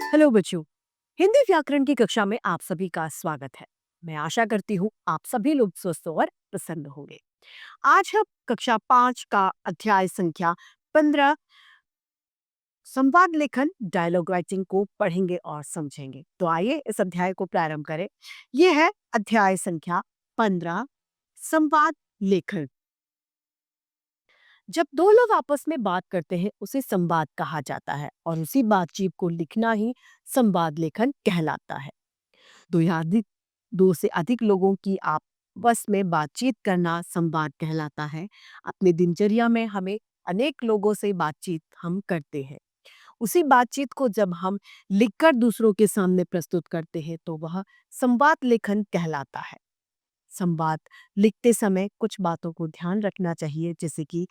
Hello बच्चों। हिंदी व्याकरण की कक्षा में आप सभी का स्वागत है। मैं आशा करती हूँ आप सभी लोग स्वस्थ और प्रसन्न होंगे। आज हम कक्षा 5 का अध्याय संख्या 15 संवाद लेखन डायलॉग राइटिंग को पढ़ेंगे और समझेंगे। तो आइए इस अध्याय को प्रारंभ करें। यह है अध्याय संख्या 15 संवाद लेखन। जब दो लोग आपस में बात करते हैं उसे संवाद कहा जाता है और उसी बातचीत को लिखना ही संवाद लेखन कहलाता है। दो से अधिक लोगों की आपस में बातचीत करना संवाद कहलाता है। अपनी दिनचर्या में हमें अनेक लोगों से बातचीत हम करते हैं। उसी बातचीत को जब हम लिखकर दूसरों के सामने प्रस्तुत करते हैं तो वह संवाद लेखन कहलाता है। संवाद लिखते समय कुछ बातों को ध्यान रखना चाहिए, जैसे कि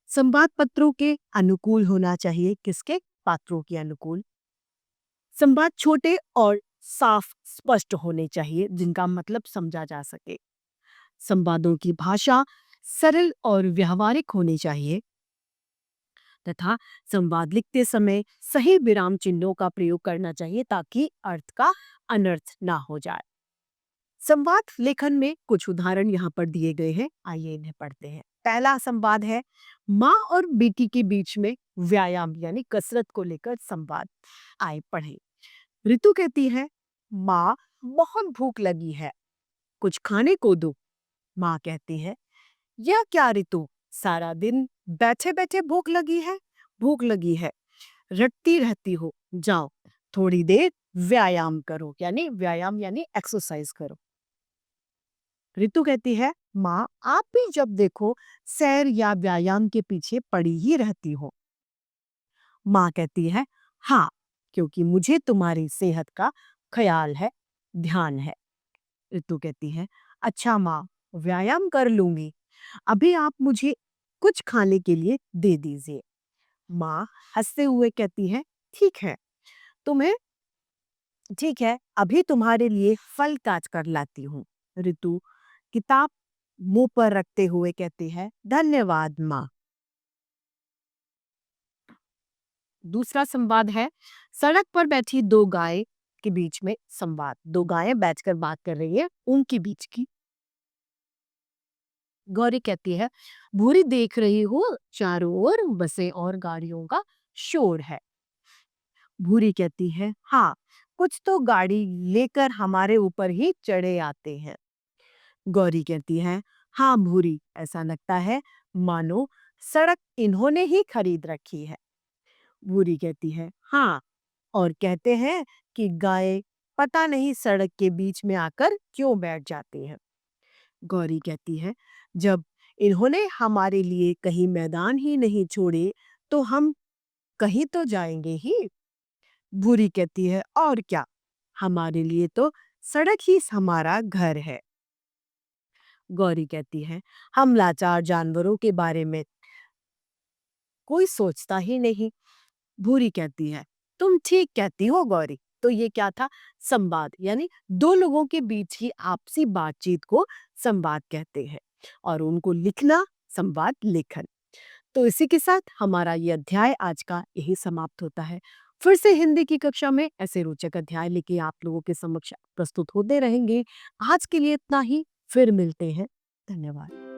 संवाद पत्रों के अनुकूल होना चाहिए। किसके? पात्रों के अनुकूल। संवाद छोटे और साफ स्पष्ट होने चाहिए जिनका मतलब समझा जा सके। संवादों की भाषा सरल और व्यवहारिक होनी चाहिए तथा संवाद लिखते समय सही विराम चिन्हों का प्रयोग करना चाहिए ताकि अर्थ का अनर्थ ना हो जाए। संवाद लेखन में कुछ उदाहरण यहाँ पर दिए गए हैं, आइए इन्हें पढ़ते हैं। पहला संवाद है माँ और बेटी के बीच में व्यायाम यानी कसरत को लेकर संवाद। आए पढ़ें। ऋतु कहती है, माँ बहुत भूख लगी है, कुछ खाने को दो। माँ कहती है, यह क्या ऋतु, सारा दिन बैठे बैठे भूख लगी है। भूख लगी है, रटती रहती हो, जाओ थोड़ी देर व्यायाम करो। यानी व्यायाम यानी एक्सरसाइज करो। ऋतु कहती है, माँ आप भी जब देखो सैर या व्यायाम के पीछे पड़ी ही रहती हो। माँ कहती है, हाँ क्योंकि मुझे तुम्हारी सेहत का ख्याल है, ध्यान है। ऋतु कहती है, अच्छा माँ व्यायाम कर लूंगी, अभी आप मुझे कुछ खाने के लिए दे दीजिए। माँ हंसते हुए कहती है, ठीक है, तुम्हें ठीक है, अभी तुम्हारे लिए फल काट कर लाती हूँ। ऋतु किताब मुंह पर रखते हुए कहती है, धन्यवाद माँ। दूसरा संवाद है सड़क पर बैठी दो गाय के बीच में संवाद। दो गायें बैठकर बात कर रही है, उनके बीच की। गौरी कहती है, भूरी देख रही हो चारों ओर बसें और गाड़ियों का शोर है। भूरी कहती है, हाँ कुछ तो गाड़ी लेकर हमारे ऊपर ही चढ़े आते हैं। गौरी कहती है, हाँ भूरी, ऐसा लगता है मानो सड़क इन्होंने ही खरीद रखी है। भूरी कहती है, हाँ, और कहते हैं कि गाय पता नहीं सड़क के बीच में आकर क्यों बैठ जाती है। गौरी कहती है, जब इन्होंने हमारे लिए कहीं मैदान ही नहीं छोड़े तो हम कहीं तो जाएंगे ही। भूरी कहती है, और क्या, हमारे लिए तो सड़क ही हमारा घर है। गौरी कहती है, हम लाचार जानवरों के बारे में कोई सोचता ही नहीं। भूरी कहती है, तुम ठीक कहती हो गौरी। तो ये क्या था? संवाद, यानी दो लोगों के बीच ही आपसी बातचीत को संवाद कहते हैं और उनको लिखना संवाद लेखन। तो इसी के साथ हमारा ये अध्याय आज का यही समाप्त होता है। फिर से हिंदी की कक्षा में ऐसे रोचक अध्याय लेके आप लोगों के समक्ष प्रस्तुत होते रहेंगे। आज के लिए इतना ही, फिर मिलते हैं। धन्यवाद।